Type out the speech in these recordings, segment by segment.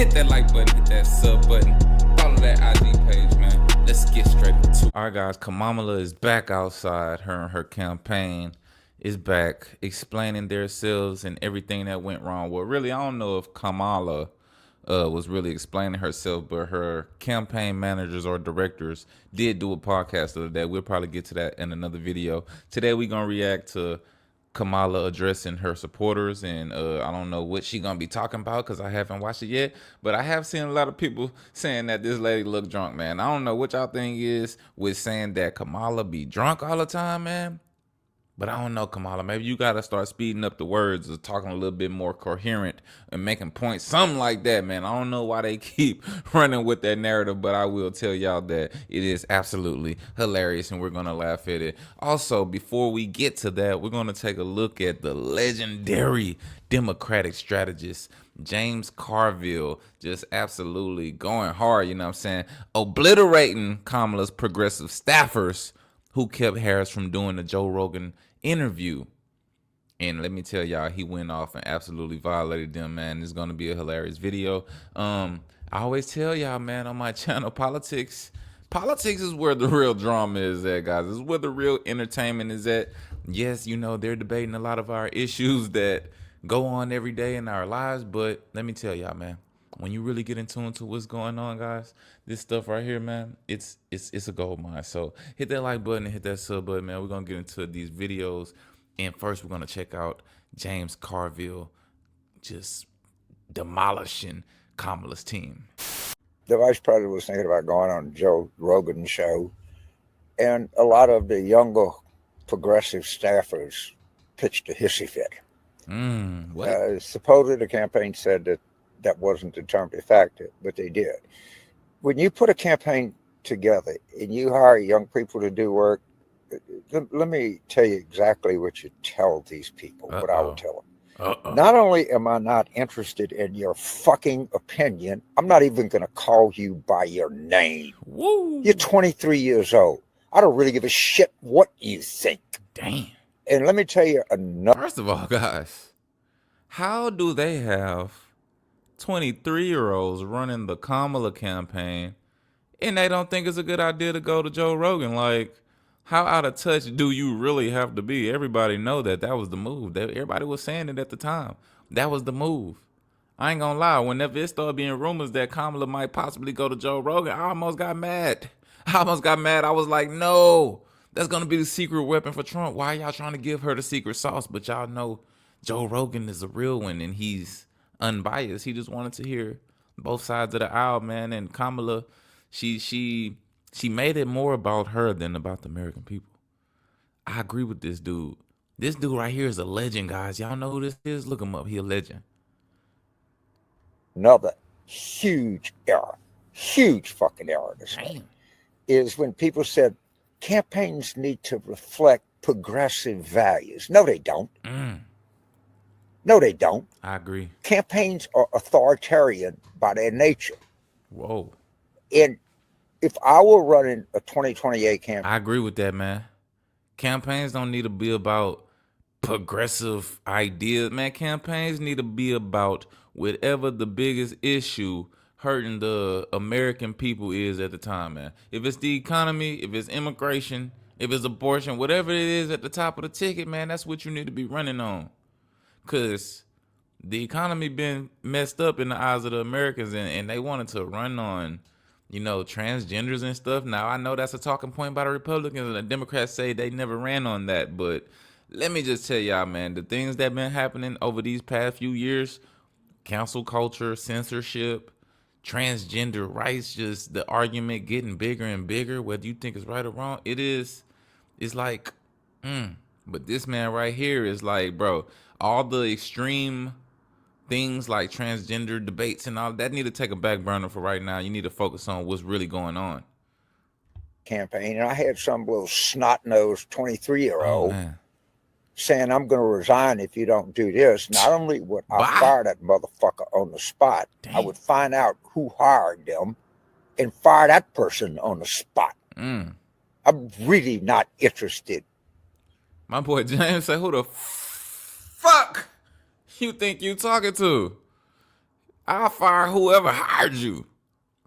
Hit that like button, hit that sub button, follow that IG page, man. Let's get straight into it. All right, guys, Kamala is back outside. Her and her campaign is back explaining themselves and everything that went wrong. Well, really, I don't know if Kamala was really explaining herself, but her campaign managers or directors did do a podcast of that. We'll probably get to that in another video. Today, we're going to react to Kamala addressing her supporters, and I don't know what she gonna be talking about because I haven't watched it yet, but I have seen a lot of people saying that this lady look drunk, man. I don't know what y'all think is with saying that Kamala be drunk all the time, man. But I don't know, Kamala. Maybe you got to start speeding up the words or talking a little bit more coherent and making points. Something like that, man. I don't know why they keep running with that narrative, but I will tell y'all that it is absolutely hilarious and we're going to laugh at it. Also, before we get to that, we're going to take a look at the legendary Democratic strategist, James Carville, just absolutely going hard, you know what I'm saying? Obliterating Kamala's progressive staffers who kept Harris from doing the Joe Rogan interview. And let me tell y'all, he went off and absolutely violated them, man. It's going to be a hilarious video. I always tell y'all, man, on my channel, politics is where the real drama is at, guys. This is where the real entertainment is at. Yes, you know, they're debating a lot of our issues that go on every day in our lives, but let me tell y'all, man, when you really get in tune to what's going on, guys, this stuff right here, man, it's a gold mine. So hit that like button and hit that sub button, man. We're gonna get into these videos, and first we're gonna check out James Carville just demolishing Kamala's team. The vice president was thinking about going on Joe Rogan's show, and a lot of the younger progressive staffers pitched a hissy fit. Supposedly the campaign said that wasn't the term de facto, but they did. When you put a campaign together and you hire young people to do work, let me tell you exactly what you tell these people, what I would tell them. Not only am I not interested in your fucking opinion, I'm not even going to call you by your name. Woo. You're 23 years old. I don't really give a shit what you think. Damn. And let me tell you another. First of all, guys, how do they have 23-year-olds running the Kamala campaign and they don't think it's a good idea to go to Joe Rogan? Like, how out of touch do you really have to be? Everybody know that was the move. Everybody was saying it at the time. That was the move. I ain't gonna lie. Whenever it started being rumors that Kamala might possibly go to Joe Rogan, I almost got mad. I was like, no, that's gonna be the secret weapon for Trump. Why y'all trying to give her the secret sauce? But y'all know Joe Rogan is a real one and he's unbiased. He just wanted to hear both sides of the aisle, man. And Kamala, she made it more about her than about the American people. I agree with this dude. This dude right here is a legend, guys. Y'all know who this is? Look him up. He a legend. Another huge error, huge fucking error this thing, is when people said campaigns need to reflect progressive values. No, they don't. No, they don't. I agree. Campaigns are authoritarian by their nature. Whoa. And if I were running a 2028 campaign, I agree with that, man. Campaigns don't need to be about progressive ideas, man. Campaigns need to be about whatever the biggest issue hurting the American people is at the time, man. If it's the economy, if it's immigration, if it's abortion, whatever it is at the top of the ticket, man, that's what you need to be running on. Because the economy been messed up in the eyes of the Americans, and they wanted to run on, you know, transgenders and stuff. Now, I know that's a talking point by the Republicans, and the Democrats say they never ran on that. But let me just tell y'all, man, the things that been happening over these past few years, cancel culture, censorship, transgender rights, just the argument getting bigger and bigger, whether you think it's right or wrong, it's like, But this man right here is like, bro, all the extreme things like transgender debates and all that need to take a back burner for right now. You need to focus on what's really going on. Campaign, and I had some little snot-nosed 23-year-old saying, I'm going to resign if you don't do this. Not only would I fire that motherfucker on the spot, I would find out who hired them and fire that person on the spot. I'm really not interested. My boy James said, who the fuck you think you talking to? I'll fire whoever hired you.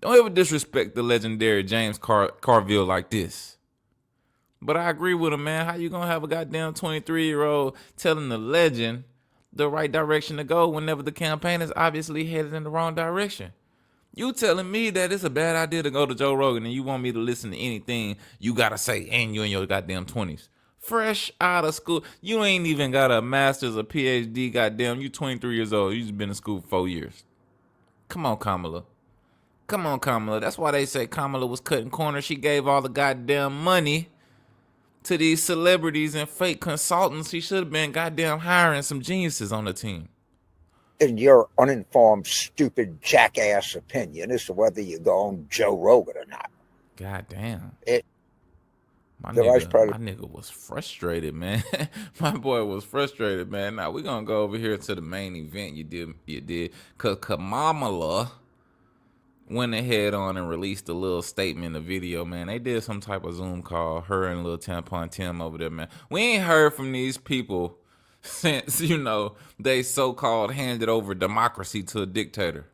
Don't ever disrespect the legendary James Carville like this. But I agree with him, man. How you gonna have a goddamn 23-year-old telling the legend the right direction to go whenever the campaign is obviously headed in the wrong direction? You telling me that it's a bad idea to go to Joe Rogan and you want me to listen to anything you gotta say and you in your goddamn 20s. Fresh out of school. You ain't even got a master's or PhD, goddamn. You 23 years old. You just been in school for 4 years. Come on, Kamala. Come on, Kamala. That's why they say Kamala was cutting corners. She gave all the goddamn money to these celebrities and fake consultants. She should have been goddamn hiring some geniuses on the team. In your uninformed, stupid, jackass opinion as to whether you go on Joe Rogan or not. Goddamn. My Vice President. nigga was frustrated, man. My boy was frustrated, man. Now we're gonna go over here to the main event you did. Cause Kamala went ahead on and released a little statement, a video, man. They did some type of Zoom call, her and little Tampon Tim over there, man. We ain't heard from these people since, they so-called handed over democracy to a dictator.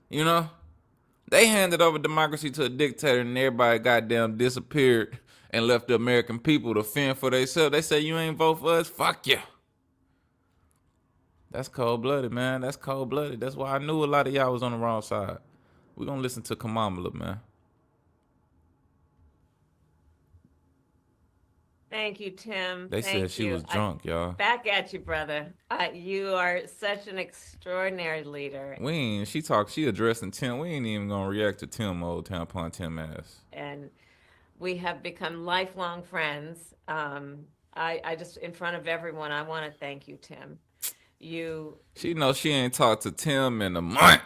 They handed over democracy to a dictator and everybody goddamn disappeared and left the American people to fend for themselves. They say, you ain't vote for us? Fuck you. That's cold-blooded, man. That's cold-blooded. That's why I knew a lot of y'all was on the wrong side. We're going to listen to Kamala, man. Thank you, Tim. They said she was drunk, y'all. Back at you, brother. You are such an extraordinary leader. She addressing Tim. We ain't even going to react to Tim, old Tampon Tim ass. And we have become lifelong friends. I just, in front of everyone, I want to thank you, Tim. She knows she ain't talked to Tim in a month.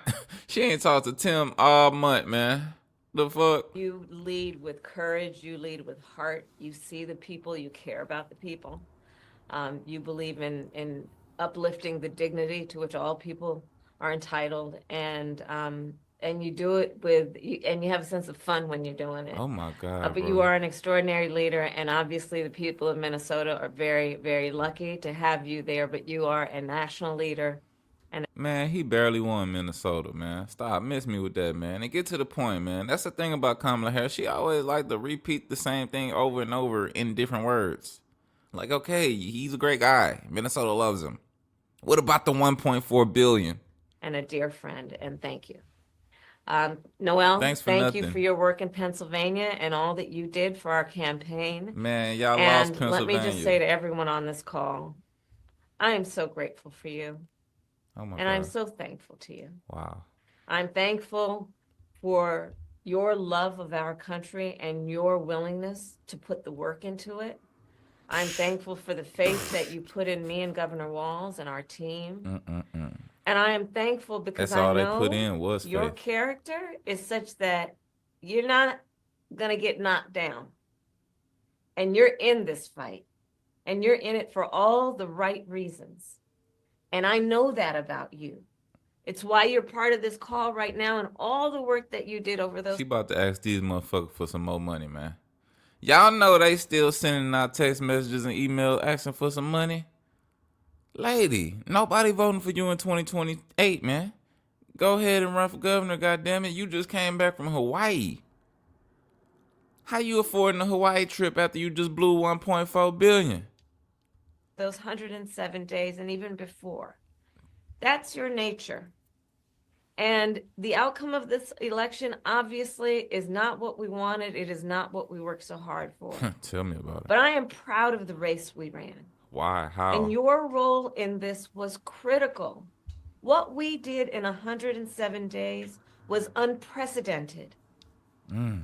She ain't talked to Tim all month, man. The fuck? You lead with courage. You lead with heart. You see the people. You care about the people. You believe in uplifting the dignity to which all people are entitled, and you do it and you have a sense of fun when you're doing it. Oh my God! But bro. You are an extraordinary leader, and obviously the people of Minnesota are very, very lucky to have you there. But you are a national leader. Man, he barely won Minnesota, man. Stop, miss me with that, man. And get to the point, man. That's the thing about Kamala Harris. She always like to repeat the same thing over and over in different words. Like, okay, he's a great guy. Minnesota loves him. What about the 1.4 billion? And a dear friend, and thank you. Noel, thank you for your work in Pennsylvania and all that you did for our campaign. Man, y'all lost Pennsylvania. Let me just say to everyone on this call, I am so grateful for you. Oh my God. And I'm so thankful to you. Wow. I'm thankful for your love of our country and your willingness to put the work into it. I'm thankful for the faith that you put in me and Governor Walz and our team. And I am thankful because I know they put in was your faith. Character is such that you're not going to get knocked down. And you're in this fight. And you're in it for all the right reasons. And I know that about you. It's why you're part of this call right now and all the work that you did over those. She about to ask these motherfuckers for some more money, man. Y'all know they still sending out text messages and emails asking for some money. Lady, nobody voting for you in 2028, man. Go ahead and run for governor, goddammit. You just came back from Hawaii. How you affording a Hawaii trip after you just blew 1.4 billion? Those 107 days and even before. That's your nature. And the outcome of this election obviously is not what we wanted. It is not what we worked so hard for. Tell me about it. But I am proud of the race we ran. Why? How? And your role in this was critical. What we did in 107 days was unprecedented.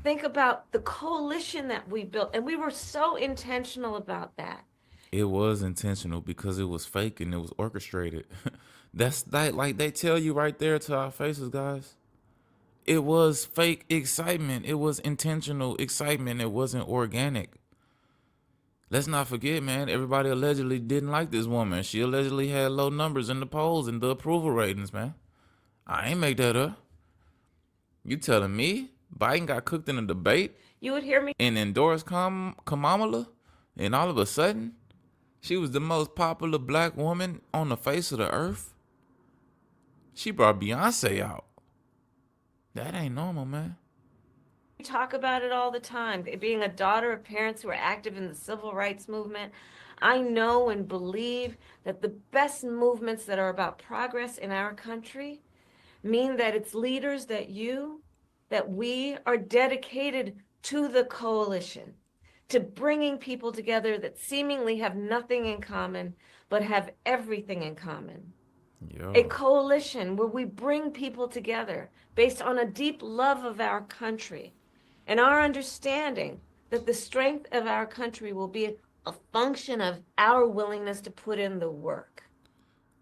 Think about the coalition that we built. And we were so intentional about that. It was intentional because it was fake and it was orchestrated. That's like they tell you right there to our faces, guys. It was fake excitement. It was intentional excitement. It wasn't organic. Let's not forget, man, everybody allegedly didn't like this woman. She allegedly had low numbers in the polls and the approval ratings, man. I ain't make that up. You telling me Biden got cooked in a debate? You would hear me? And endorsed Kamala? And all of a sudden, she was the most popular black woman on the face of the earth? She brought Beyonce out. That ain't normal, man. We talk about it all the time. Being a daughter of parents who are active in the civil rights movement, I know and believe that the best movements that are about progress in our country mean that it's leaders that we are dedicated to the coalition, to bringing people together that seemingly have nothing in common, but have everything in common. A coalition where we bring people together based on a deep love of our country and our understanding that the strength of our country will be a function of our willingness to put in the work.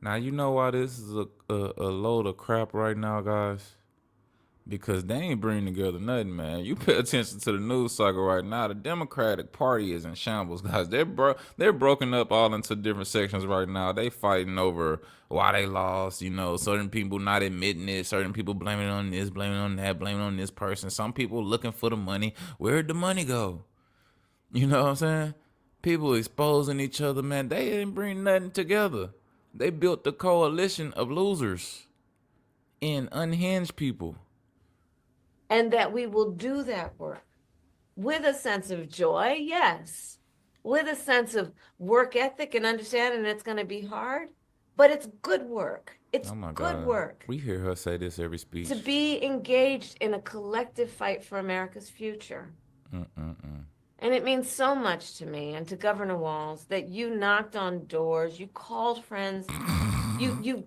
Now, you know why this is a load of crap right now, guys? Because they ain't bringing together nothing, man. You pay attention to the news cycle right now. The Democratic Party is in shambles, guys. They're broken up all into different sections right now. They fighting over why they lost. You know, certain people not admitting it. Certain people blaming it on this, blaming it on that, blaming it on this person. Some people looking for the money. Where'd the money go? You know what I'm saying? People exposing each other, man. They didn't bring nothing together. They built the coalition of losers and unhinged people. And that we will do that work with a sense of joy, yes, with a sense of work ethic and understanding it's going to be hard, but it's good work. It's good work. We hear her say this every speech. To be engaged in a collective fight for America's future. And it means so much to me and to Governor Walz that you knocked on doors, you called friends, you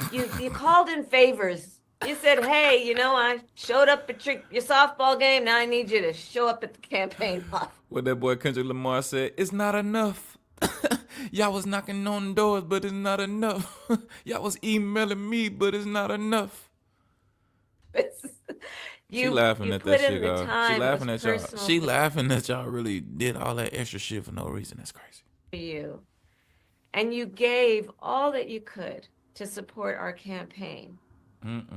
called in favors. You said, hey, I showed up at your softball game. Now I need you to show up at the campaign office. What that boy Kendrick Lamar said, it's not enough. Y'all was knocking on doors, but it's not enough. Y'all was emailing me, but it's not enough. She laughing at that shit, y'all. She laughing at y'all. She laughing that y'all really did all that extra shit for no reason. That's crazy. You. And you gave all that you could to support our campaign.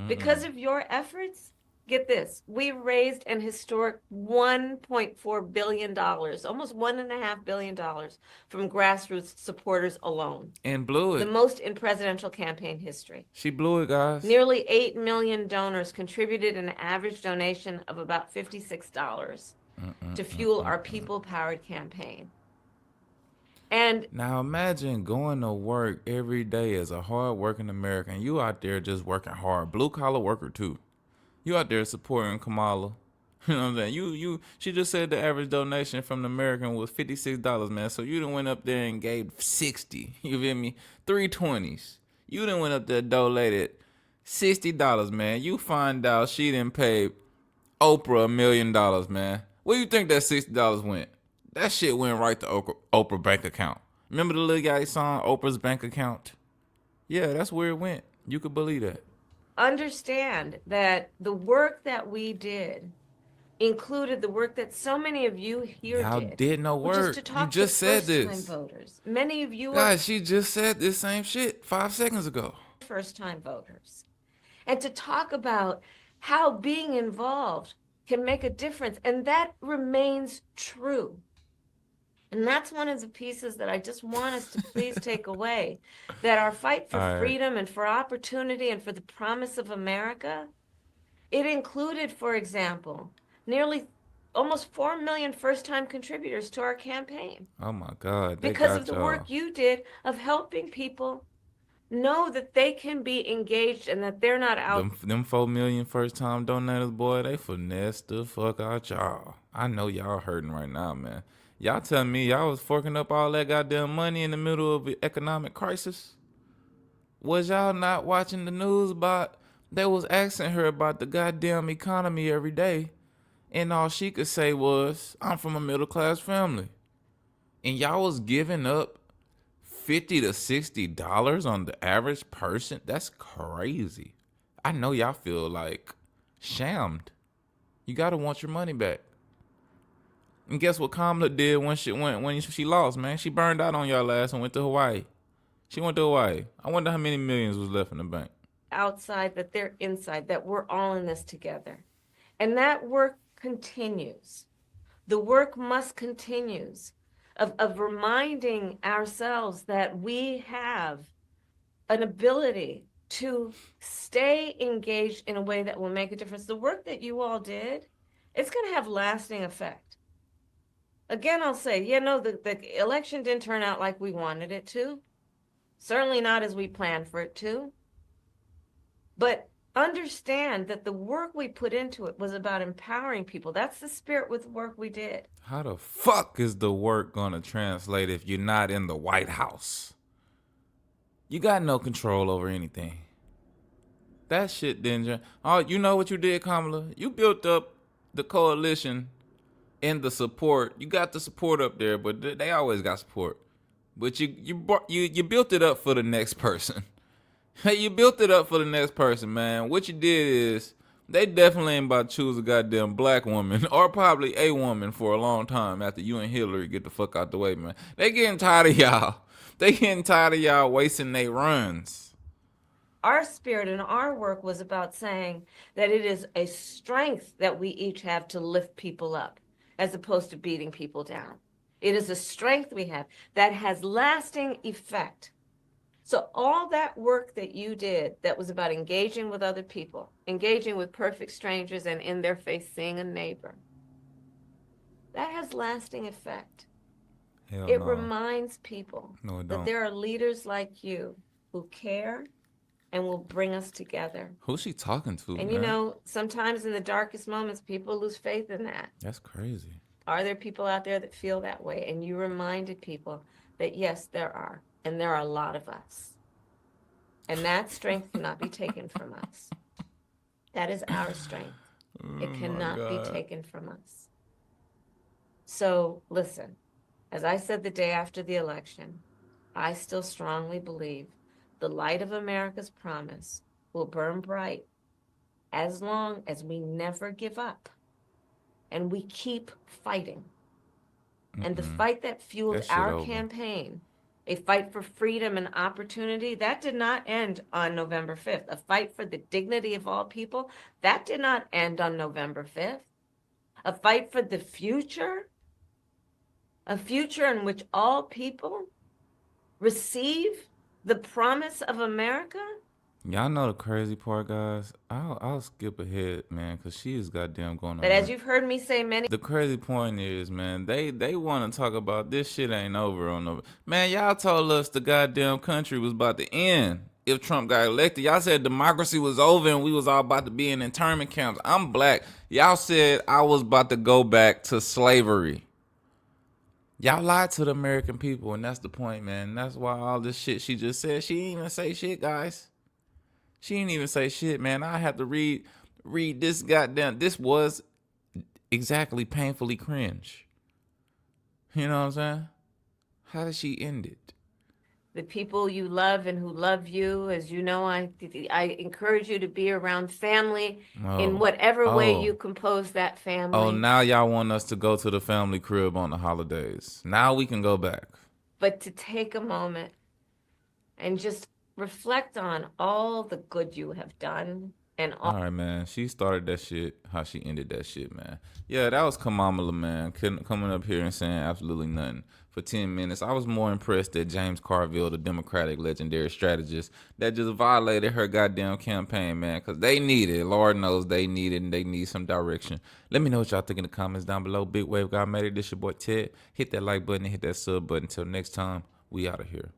Because of your efforts, get this, we raised an historic $1.4 billion, almost $1.5 billion from grassroots supporters alone. And blew it. The most in presidential campaign history. She blew it, guys. Nearly 8 million donors contributed an average donation of about $56 to fuel our people-powered campaign. And now imagine going to work every day as a hard-working American. You out there just working hard, blue-collar worker too. You out there supporting Kamala. You know what I'm saying? She just said the average donation from the American was $56, man. So you done went up there and gave 60. You feel me? 320s. You done went up there and donated $60, man. You find out she done paid Oprah $1 million, man. Where you think that $60 went? That shit went right to Oprah bank account. Remember the Lil Yachty song, Oprah's bank account? Yeah, that's where it went. You could believe that. Understand that the work that we did included the work that so many of you here did no work. You just said this. Voters. Many of you guys, she just said this same shit 5 seconds ago. First-time voters. And to talk about how being involved can make a difference. And that remains true. And that's one of the pieces that I just want us to please take away, that our fight for freedom and for opportunity and for the promise of America, it included, for example, nearly almost 4 million first-time contributors to our campaign. Oh my God. Because of the work you did of helping people know that they can be engaged and that they're not out. Them 4 million first-time donators, boy, they finessed the fuck out y'all. I know y'all hurting right now, man. Y'all telling me y'all was forking up all that goddamn money in the middle of an economic crisis? Was y'all not watching the news about, they was asking her about the goddamn economy every day, and all she could say was, I'm from a middle-class family. And y'all was giving up $50 to $60 on the average person? That's crazy. I know y'all feel like shammed. You gotta want your money back. And guess what Kamala did when she lost, man? She burned out on y'all ass and went to Hawaii. She went to Hawaii. I wonder how many millions was left in the bank. Outside, that they're inside, that we're all in this together. And that work continues. The work must continue of reminding ourselves that we have an ability to stay engaged in a way that will make a difference. The work that you all did, it's going to have lasting effect. Again, I'll say, the election didn't turn out like we wanted it to. Certainly not as we planned for it to. But understand that the work we put into it was about empowering people. That's the spirit with the work we did. How the fuck is the work gonna translate if you're not in the White House? You got no control over anything. That shit didn't. Oh, you know what you did, Kamala? You built up the coalition and the support. You got the support up there, but they always got support. But you built it up for the next person. Hey, you built it up for the next person, man. What you did is they definitely ain't about to choose a goddamn black woman or probably a woman for a long time after you and Hillary get the fuck out the way, man. They getting tired of y'all. They getting tired of y'all wasting their runs. Our spirit and our work was about saying that it is a strength that we each have to lift people up as opposed to beating people down. It is a strength we have that has lasting effect. So all that work that you did that was about engaging with other people, engaging with perfect strangers and in their face seeing a neighbor, that has lasting effect. It reminds people that there are leaders like you who care and will bring us together. Who's she talking to, And man? Sometimes in the darkest moments, people lose faith in that. That's crazy. Are there people out there that feel that way? And you reminded people that yes, there are. And there are a lot of us. And that strength cannot be taken from us. That is our strength. It cannot be taken from us. So listen, as I said the day after the election, I still strongly believe the light of America's promise will burn bright as long as we never give up and we keep fighting. And the fight that fueled our campaign, a fight for freedom and opportunity, that did not end on November 5th. A fight for the dignity of all people, that did not end on November 5th. A fight for the future, a future in which all people receive the promise of America. Y'all know the crazy part, guys? I'll skip ahead, man, because she is goddamn going on. But as you've heard me say many... The crazy point is, man, they want to talk about this shit ain't over on the... Man, y'all told us the goddamn country was about to end if Trump got elected. Y'all said democracy was over and we was all about to be in internment camps. I'm black. Y'all said I was about to go back to slavery. Y'all lied to the American people, and that's the point, man. That's why all this shit she just said, she didn't even say shit, guys. She didn't even say shit, man. I had to read this goddamn... This was exactly painfully cringe. You know what I'm saying? How did she end it? The people you love and who love you, as you know, I encourage you to be around family in whatever way you compose that family. Oh, now y'all want us to go to the family crib on the holidays. Now we can go back. But to take a moment and just reflect on all the good you have done. And all right, man. She started that shit, how she ended that shit, man. Yeah, that was Kamala, man. Coming up here and saying absolutely nothing for 10 minutes. I was more impressed that James Carville, the Democratic legendary strategist, that just violated her goddamn campaign, man, because they need it. Lord knows they need it, and they need some direction. Let me know what y'all think in the comments down below. Big Wave God made it. This your boy Ted. Hit that like button and hit that sub button. Until next time, we out of here.